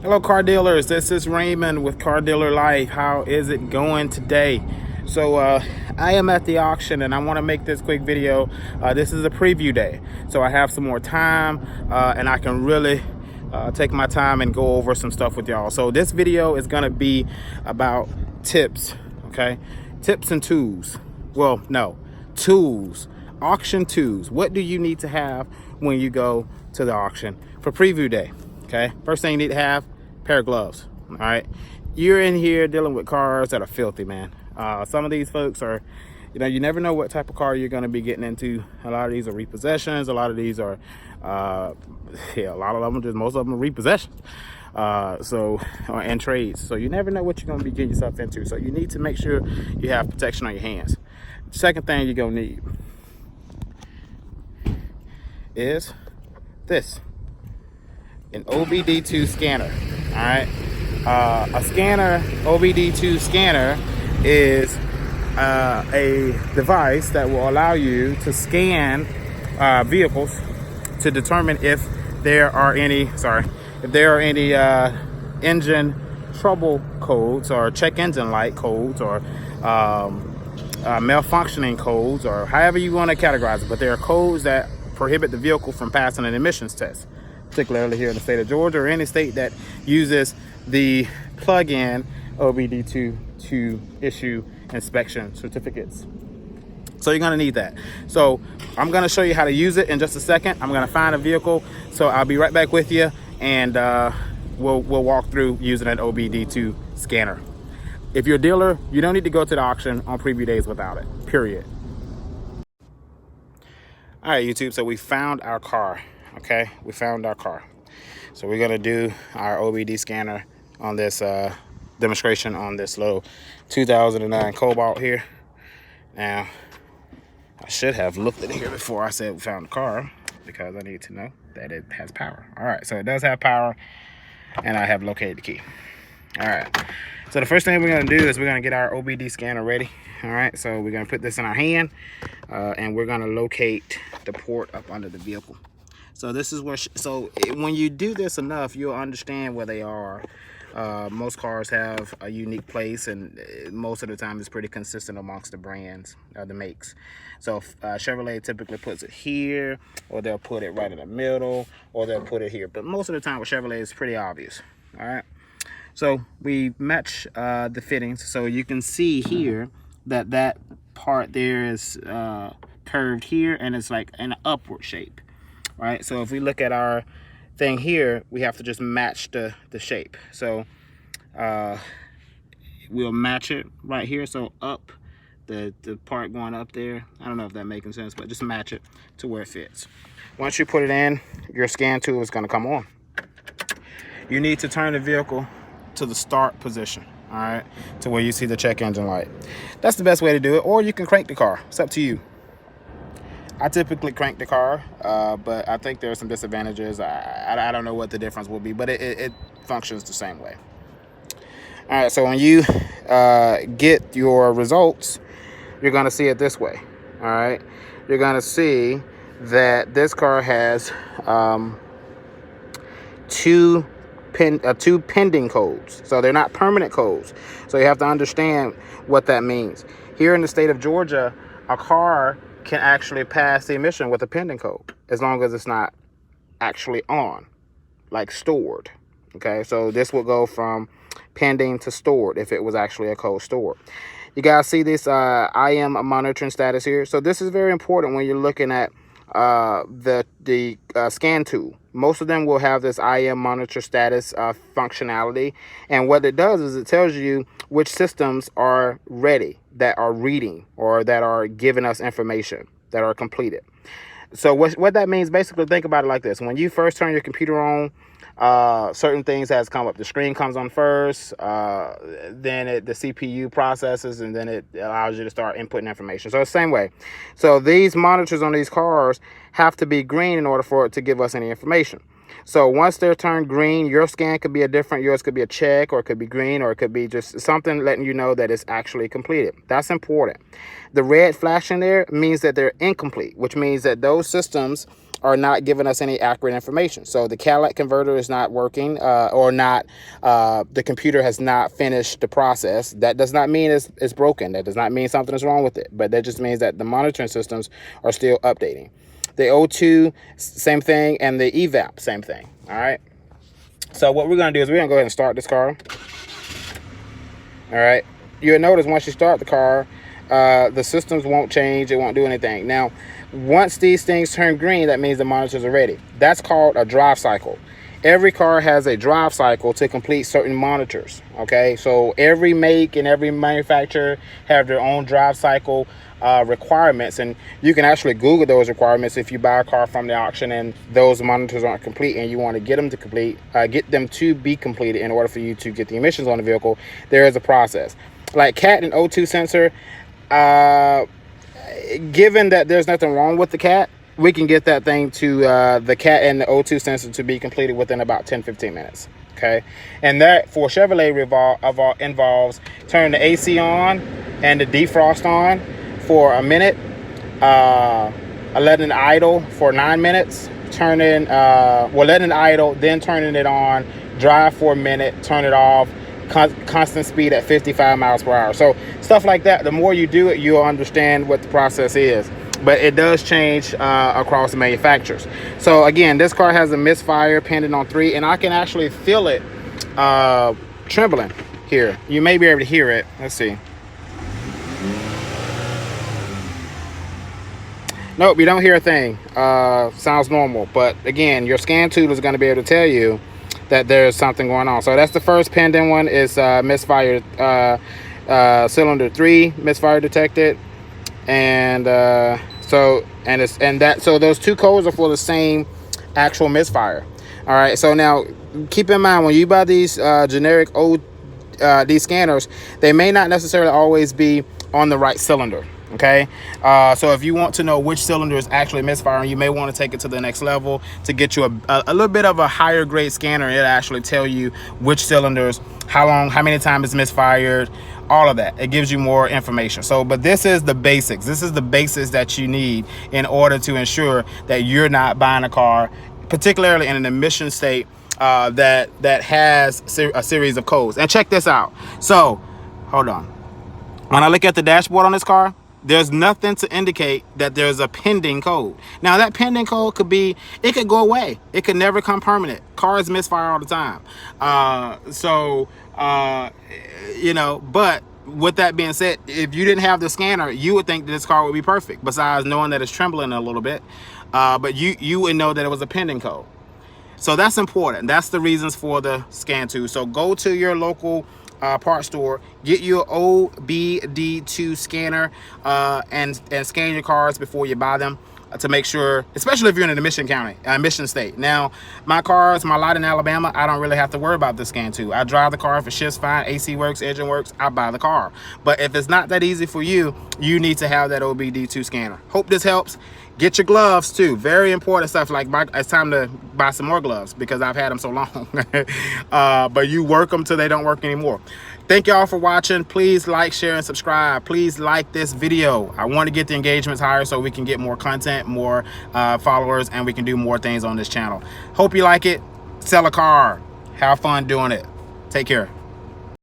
Hello car dealers, this is Raymond with Car Dealer Life. How is it going today? So I am at the auction and I want to make this quick video. This is a preview day, so I have some more time and I can really take my time and go over some stuff with y'all. So this video is going to be about tips, okay? Tips and tools. Well, no, tools, auction tools. What do you need to have when you go to the auction for preview day? Okay, first thing you need to have, pair of gloves. All right, you're in here dealing with cars that are filthy, man. Some of these folks are, you never know what type of car you're going to be getting into. A lot of these are repossessions. A lot of these are, a lot of them, just most of them are repossessions. And trades. So you never know what you're going to be getting yourself into. So you need to make sure you have protection on your hands. Second thing you're going to need is this. An OBD2 scanner. All right, a scanner, OBD2 scanner, is a device that will allow you to scan vehicles to determine if there are any engine trouble codes or check engine light codes or malfunctioning codes, or however you want to categorize it. But there are codes that prohibit the vehicle from passing an emissions test, particularly here in the state of Georgia or any state that uses the plug-in OBD2 to issue inspection certificates. So you're going to need that. So I'm going to show you how to use it in just a second. I'm going to find a vehicle, so I'll be right back with you, and we'll walk through using an OBD2 scanner. If you're a dealer, you don't need to go to the auction on preview days without it, period. All right, YouTube, so we found our car. Okay, we found our car. So we're gonna do our OBD scanner on this demonstration on this little 2009 Cobalt here. Now, I should have looked at it here before I said we found the car, because I need to know that it has power. All right, so it does have power, and I have located the key. All right, so the first thing we're gonna do is we're gonna get our OBD scanner ready. All right, so we're gonna put this in our hand, and we're gonna locate the port up under the vehicle. So this is where, when you do this enough, you'll understand where they are. Most cars have a unique place, and most of the time it's pretty consistent amongst the brands, the makes. So Chevrolet typically puts it here, or they'll put it right in the middle, or they'll put it here. But most of the time with Chevrolet, it's pretty obvious. All right. So we match the fittings. So you can see here that that part there is curved here, and it's like an upward shape. Right, so if we look at our thing here, we have to just match the shape. So we'll match it right here. So up, the part going up there, I don't know if that making sense, but just match it to where it fits. Once you put it in, your scan tool is going to come on. You need to turn the vehicle to the start position, all right, to where you see the check engine light. That's the best way to do it, or you can crank the car. It's up to you. I typically crank the car, but I think there are some disadvantages. I don't know what the difference will be, but it functions the same way. All right, so when you get your results, you're going to see it this way. All right, you're going to see that this car has two pending codes. So they're not permanent codes. So you have to understand what that means. Here in the state of Georgia, a car can actually pass the emission with a pending code as long as it's not actually on, like stored. Okay, so this will go from pending to stored if it was actually a code stored. You guys see this I am monitoring status here. So this is very important when you're looking at the scan tool. Most of them will have this I am monitor status functionality, and what it does is it tells you which systems are ready, that are reading, or that are giving us information, that are completed. So what that means, basically, think about it like this. When you first turn your computer on, certain things has come up. The screen comes on first, then the CPU processes, and then it allows you to start inputting information. So it's the same way. So these monitors on these cars have to be green in order for it to give us any information. So once they're turned green, your scan could be yours could be a check, or it could be green, or it could be just something letting you know that it's actually completed. That's important. The red flashing there means that they're incomplete, which means that those systems are not giving us any accurate information. So the catalytic converter is not working, or not, the computer has not finished the process. That does not mean it's broken. That does not mean something is wrong with it, but that just means that the monitoring systems are still updating. The O2, same thing, and the evap, same thing. All right. So what we're gonna do is we're gonna go ahead and start this car. All right. You'll notice once you start the car, the systems won't change. It won't do anything. Now, once these things turn green, that means the monitors are ready. That's called a drive cycle. Every car has a drive cycle to complete certain monitors. Okay, so every make and every manufacturer have their own drive cycle requirements, and you can actually Google those requirements if you buy a car from the auction and those monitors aren't complete and you want to get them to be completed in order for you to get the emissions on the vehicle. There is a process. Like CAT and O2 sensor, given that there's nothing wrong with the CAT, we can get that thing to the CAT and the O2 sensor to be completed within about 10-15 minutes. Okay, and that for Chevrolet involves turning the AC on and the defrost on for a minute, letting it idle for 9 minutes, letting it idle, then turning it on, drive for a minute, turn it off, constant speed at 55 miles per hour. So stuff like that, the more you do it, you'll understand what the process is. But it does change across the manufacturers. So again, this car has a misfire pending on 3, and I can actually feel it trembling here. You may be able to hear it. Let's see. Nope, you don't hear a thing. Sounds normal. But again, your scan tool is going to be able to tell you that there's something going on. So that's the first pending one, is misfire, cylinder 3 misfire detected. And so those 2 codes are for the same actual misfire. All right, so now keep in mind, when you buy these generic these scanners, they may not necessarily always be on the right cylinder. Okay, so if you want to know which cylinder is actually misfiring, you may want to take it to the next level to get you a little bit of a higher grade scanner. It'll actually tell you which cylinders, how many times it's misfired, all of that. It gives you more information. So, but this is the basics. This is the basics that you need in order to ensure that you're not buying a car, particularly in an emission state, that has a series of codes. And check this out. So, hold on. When I look at the dashboard on this car, there's nothing to indicate that there's a pending code. Now that pending code could go away. It could never come permanent. Cars misfire all the time. But with that being said, if you didn't have the scanner, you would think that this car would be perfect, besides knowing that it's trembling a little bit. But you would know that it was a pending code. So that's important. That's the reasons for the scan tool. So go to your local parts store, get your OBD2 scanner, and scan your cars before you buy them, to make sure, especially if you're in an emission state. Now, my lot in Alabama, I don't really have to worry about the scan tool. I drive the car. If it shifts fine, AC works, engine works, I buy the car. But if it's not that easy for you, you need to have that OBD2 scanner. Hope this helps. Get your gloves too. Very important stuff. Like it's time to buy some more gloves because I've had them so long. But you work them till they don't work anymore. Thank y'all for watching. Please like, share, and subscribe. Please like this video. I want to get the engagements higher so we can get more content, more followers, and we can do more things on this channel. Hope you like it. Sell a car. Have fun doing it. Take care.